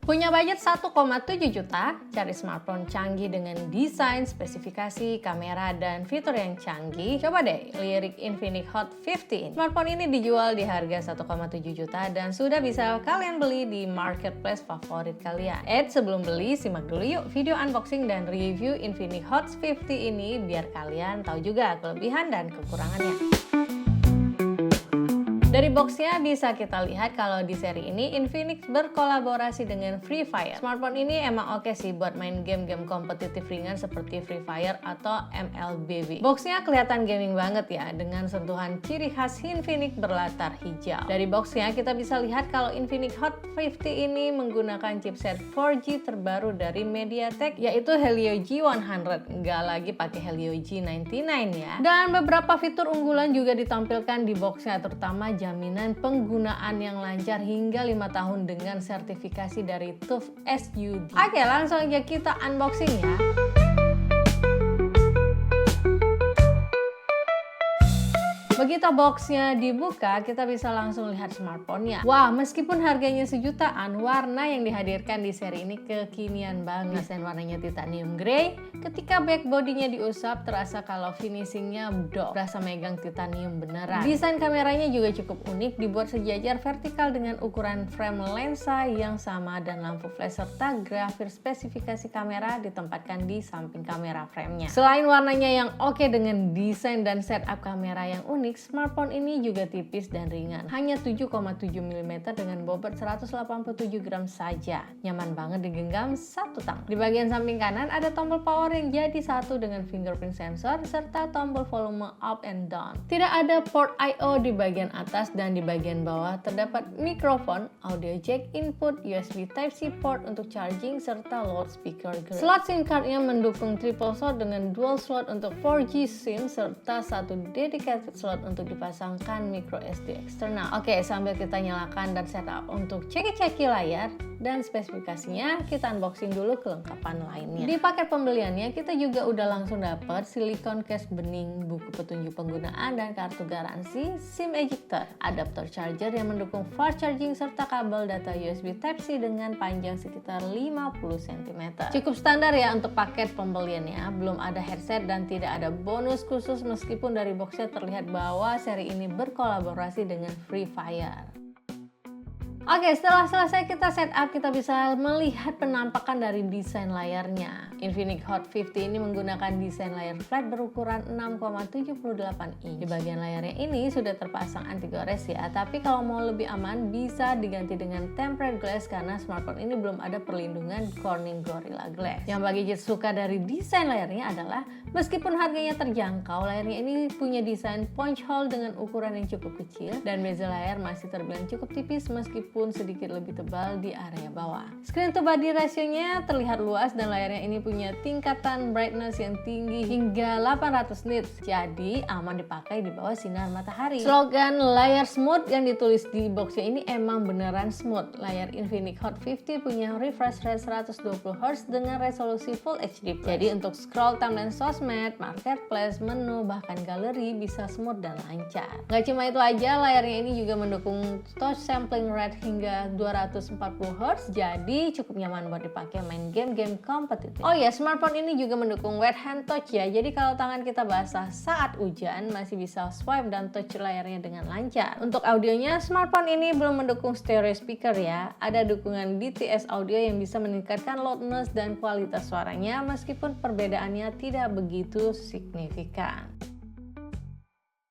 Punya budget 1,7 juta, cari smartphone canggih dengan desain, spesifikasi, kamera, dan fitur yang canggih? Coba deh lirik Infinix Hot 50 ini. Smartphone ini dijual di harga 1,7 juta dan sudah bisa kalian beli di marketplace favorit kalian. Sebelum beli, simak dulu yuk video unboxing dan review Infinix Hot 50 ini biar kalian tahu juga kelebihan dan kekurangannya. Dari boxnya bisa kita lihat kalau di seri ini Infinix berkolaborasi dengan Free Fire. Smartphone ini emang oke sih buat main game-game kompetitif ringan seperti Free Fire atau MLBB. Boxnya kelihatan gaming banget ya dengan sentuhan ciri khas Infinix berlatar hijau. Dari boxnya kita bisa lihat kalau Infinix Hot 50 ini menggunakan chipset 4G terbaru dari MediaTek yaitu Helio G100. Nggak lagi pakai Helio G99 ya. Dan beberapa fitur unggulan juga ditampilkan di boxnya, terutama jaminan penggunaan yang lancar hingga 5 tahun dengan sertifikasi dari TÜV SUD. Oke, langsung aja kita unboxing ya. Begitu boxnya dibuka, kita bisa langsung lihat smartphone-nya. Wah, meskipun harganya sejutaan, warna yang dihadirkan di seri ini kekinian banget. Desain warnanya titanium grey. Ketika back body-nya diusap, terasa kalau finishingnya berasa megang titanium beneran. Desain kameranya juga cukup unik, dibuat sejajar vertikal dengan ukuran frame lensa yang sama dan lampu flash serta grafir spesifikasi kamera ditempatkan di samping kamera frame-nya. Selain warnanya yang oke dengan desain dan setup kamera yang unik, smartphone ini juga tipis dan ringan, hanya 7,7 mm dengan bobot 187 gram saja. Nyaman banget digenggam satu tangan. Di bagian samping kanan ada tombol power yang jadi satu dengan fingerprint sensor serta tombol volume up and down. Tidak ada port I/O di bagian atas dan di bagian bawah terdapat mikrofon, audio jack input, USB Type-C port untuk charging serta loudspeaker. Slot SIM cardnya mendukung triple slot dengan dual slot untuk 4G SIM serta satu dedicated slot untuk dipasangkan micro SD eksternal. Oke, sambil kita nyalakan dan setup untuk ceki-ceki layar dan spesifikasinya, kita unboxing dulu kelengkapan lainnya. Di paket pembeliannya kita juga udah langsung dapat silikon case bening, buku petunjuk penggunaan dan kartu garansi, SIM ejector, adapter charger yang mendukung fast charging serta kabel data USB Type-C dengan panjang sekitar 50 cm. Cukup standar ya untuk paket pembeliannya, belum ada headset dan tidak ada bonus khusus meskipun dari boxnya terlihat bahwa seri ini berkolaborasi dengan Free Fire. Oke, setelah selesai kita setup, kita bisa melihat penampakan dari desain layarnya. Infinix Hot 50 ini menggunakan desain layar flat berukuran 6,78 inch. Di bagian layarnya ini sudah terpasang anti gores ya, tapi kalau mau lebih aman bisa diganti dengan tempered glass karena smartphone ini belum ada perlindungan Corning Gorilla Glass. Yang bagi Jit suka dari desain layarnya adalah meskipun harganya terjangkau, layarnya ini punya desain punch hole dengan ukuran yang cukup kecil dan bezel layar masih terbilang cukup tipis meskipun sedikit lebih tebal di area bawah. Screen to body rasionya terlihat luas dan layarnya ini punya tingkatan brightness yang tinggi hingga 800 nits, jadi aman dipakai di bawah sinar matahari. Slogan layar smooth yang ditulis di boxnya ini emang beneran smooth. Layar Infinix Hot 50 punya refresh rate 120 Hz dengan resolusi Full HD+. Jadi untuk scroll timeline sosmed, marketplace, menu, bahkan galeri bisa smooth dan lancar. Gak cuma itu aja, layarnya ini juga mendukung touch sampling rate hingga 240 Hz, jadi cukup nyaman buat dipakai main game-game kompetitif. Oh ya, smartphone ini juga mendukung wet hand touch ya, jadi kalau tangan kita basah saat hujan masih bisa swipe dan touch layarnya dengan lancar. Untuk audionya, smartphone ini belum mendukung stereo speaker ya, ada dukungan DTS audio yang bisa meningkatkan loudness dan kualitas suaranya meskipun perbedaannya tidak begitu signifikan.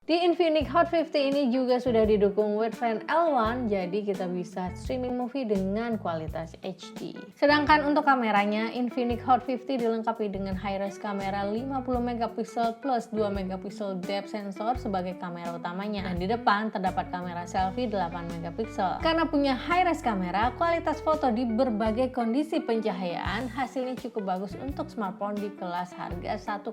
Di Infinix Hot 50 ini juga sudah didukung Wideframe L1, jadi kita bisa streaming movie dengan kualitas HD. Sedangkan untuk kameranya, Infinix Hot 50 dilengkapi dengan high-res kamera 50 MP plus 2 MP depth sensor sebagai kamera utamanya. Dan di depan terdapat kamera selfie 8 MP. Karena punya high-res kamera, kualitas foto di berbagai kondisi pencahayaan hasilnya cukup bagus untuk smartphone di kelas harga 1,7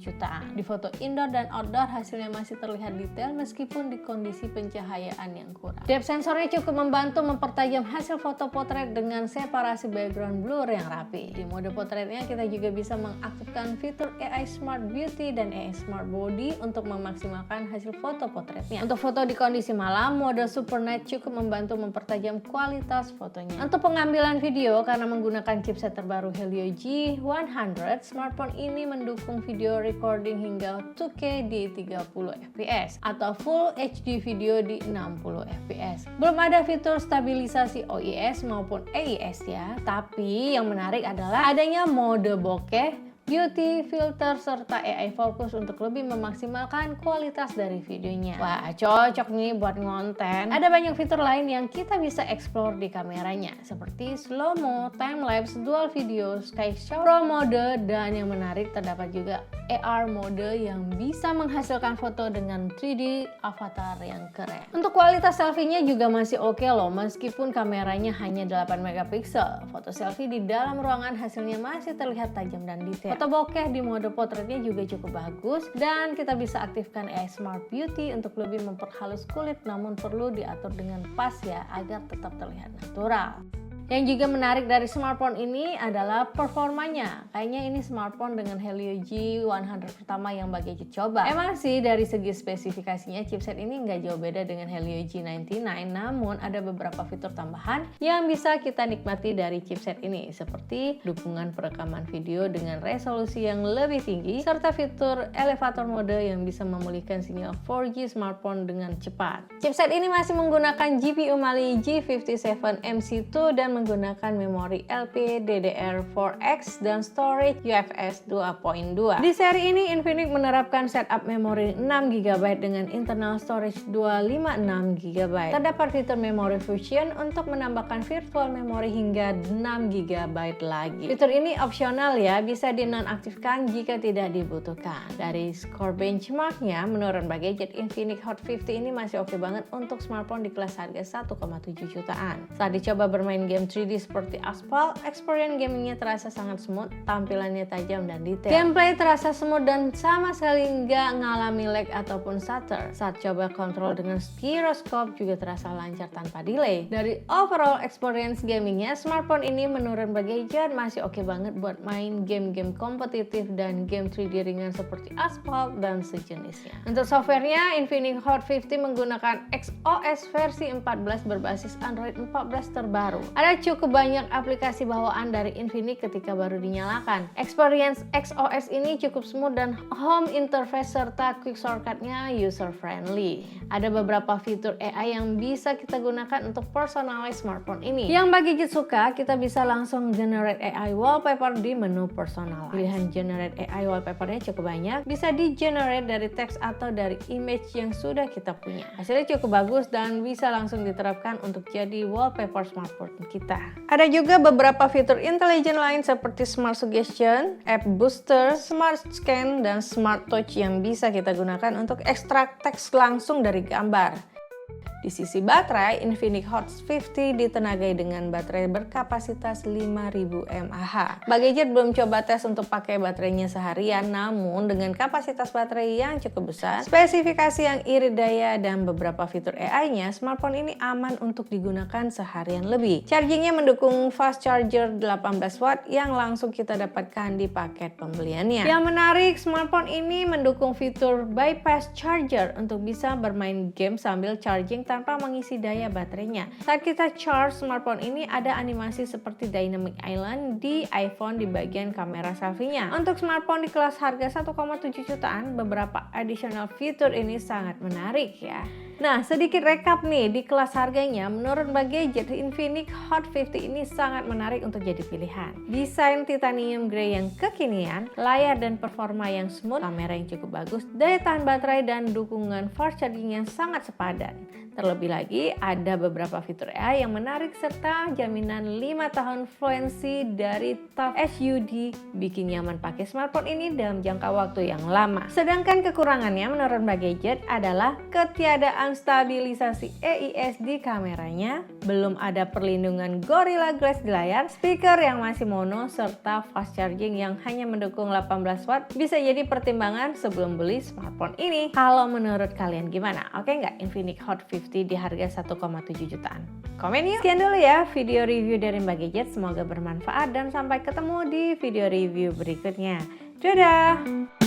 jutaan. Di foto indoor dan outdoor hasilnya masih terlihat terlihat detail meskipun di kondisi pencahayaan yang kurang. Depth sensornya cukup membantu mempertajam hasil foto potret dengan separasi background blur yang rapi. Di mode potretnya kita juga bisa mengaktifkan fitur AI Smart Beauty dan AI Smart Body untuk memaksimalkan hasil foto potretnya. Untuk foto di kondisi malam, mode Super Night cukup membantu mempertajam kualitas fotonya. Untuk pengambilan video, karena menggunakan chipset terbaru Helio G100, smartphone ini mendukung video recording hingga 2K di 30 fps atau Full HD video di 60 fps. Belum ada fitur stabilisasi OIS maupun AIS ya, tapi yang menarik adalah adanya mode bokeh, beauty, filter, serta AI fokus untuk lebih memaksimalkan kualitas dari videonya. Wah, cocok nih buat ngonten. Ada banyak fitur lain yang kita bisa explore di kameranya, seperti slow-mo, time-lapse, dual video, sky shot, pro mode, dan yang menarik terdapat juga AR mode yang bisa menghasilkan foto dengan 3D avatar yang keren. Untuk kualitas selfie-nya juga masih oke loh, meskipun kameranya hanya 8 megapiksel. Foto selfie di dalam ruangan hasilnya masih terlihat tajam dan detail. Foto bokeh di mode potretnya juga cukup bagus, dan kita bisa aktifkan AI Smart Beauty untuk lebih memperhalus kulit, namun perlu diatur dengan pas ya agar tetap terlihat natural. Yang juga menarik dari smartphone ini adalah performanya. Kayaknya ini smartphone dengan Helio G100 pertama yang Mbak Gadget coba. Emang sih dari segi spesifikasinya chipset ini nggak jauh beda dengan Helio G99, namun ada beberapa fitur tambahan yang bisa kita nikmati dari chipset ini, seperti dukungan perekaman video dengan resolusi yang lebih tinggi, serta fitur elevator mode yang bisa memulihkan sinyal 4G smartphone dengan cepat. Chipset ini masih menggunakan GPU Mali G57 MC2 dan menggunakan memori LPDDR4X dan storage UFS 2.2. Di seri ini Infinix menerapkan setup memori 6GB dengan internal storage 256GB. Terdapat fitur memory fusion untuk menambahkan virtual memory hingga 6GB lagi. Fitur ini opsional ya, bisa dinonaktifkan jika tidak dibutuhkan. Dari skor benchmarknya, menurut Mbak Gadget, Infinix Hot 50 ini masih oke banget untuk smartphone di kelas harga 1,7 jutaan. Saat dicoba bermain game 3D seperti Asphalt, experience gamingnya terasa sangat smooth, tampilannya tajam dan detail. Gameplay terasa smooth dan sama sekali nggak ngalami lag ataupun stutter. Saat coba kontrol dengan gyroscope juga terasa lancar tanpa delay. Dari overall experience gamingnya, smartphone ini menurut Mbak Gadget masih oke banget buat main game-game kompetitif dan game 3D ringan seperti Asphalt dan sejenisnya. Untuk softwarenya, Infinix Hot 50 menggunakan XOS versi 14 berbasis Android 14 terbaru. Ada cukup banyak aplikasi bawaan dari Infinix ketika baru dinyalakan. Experience XOS ini cukup smooth dan home interface serta quick shortcut-nya user friendly. Ada beberapa fitur AI yang bisa kita gunakan untuk personalize smartphone ini. Yang Mbak Gadget suka, kita bisa langsung generate AI wallpaper di menu personalize. Pilihan generate AI wallpaper-nya cukup banyak, bisa di-generate dari teks atau dari image yang sudah kita punya. Hasilnya cukup bagus dan bisa langsung diterapkan untuk jadi wallpaper smartphone kita. Ada juga beberapa fitur intelijen lain seperti Smart Suggestion, App Booster, Smart Scan, dan Smart Touch yang bisa kita gunakan untuk ekstrak teks langsung dari gambar. Di sisi baterai, Infinix Hot 50 ditenagai dengan baterai berkapasitas 5000 mAh. Mbak Gadget belum coba tes untuk pakai baterainya seharian, namun dengan kapasitas baterai yang cukup besar, spesifikasi yang irit daya, dan beberapa fitur AI-nya, smartphone ini aman untuk digunakan seharian lebih. Chargingnya mendukung fast charger 18 watt yang langsung kita dapatkan di paket pembeliannya. Yang menarik, smartphone ini mendukung fitur bypass charger untuk bisa bermain game sambil charging tanpa mengisi daya baterainya. Saat kita charge smartphone ini, ada animasi seperti Dynamic Island di iPhone di bagian kamera selfie-nya. Untuk smartphone di kelas harga 1,7 jutaan, beberapa additional fitur ini sangat menarik ya. Nah, sedikit rekap nih di kelas harganya. Menurut Mbak Gadget, Infinix Hot 50 ini sangat menarik untuk jadi pilihan. Desain titanium grey yang kekinian, layar dan performa yang smooth, kamera yang cukup bagus, daya tahan baterai, dan dukungan fast charging yang sangat sepadan. Terlebih lagi, ada beberapa fitur AI yang menarik serta jaminan 5 tahun fluency dari Tough SUD, bikin nyaman pakai smartphone ini dalam jangka waktu yang lama. Sedangkan kekurangannya menurut Mbak Gadget adalah ketiadaan tambahan stabilisasi EIS di kameranya, belum ada perlindungan Gorilla Glass di layar, speaker yang masih mono, serta fast charging yang hanya mendukung 18 watt bisa jadi pertimbangan sebelum beli smartphone ini. Kalau menurut kalian gimana? Oke nggak Infinix Hot 50 di harga 1,7 jutaan? Komen yuk! Sekian dulu ya video review dari Mbak Gadget, semoga bermanfaat dan sampai ketemu di video review berikutnya. Dadah!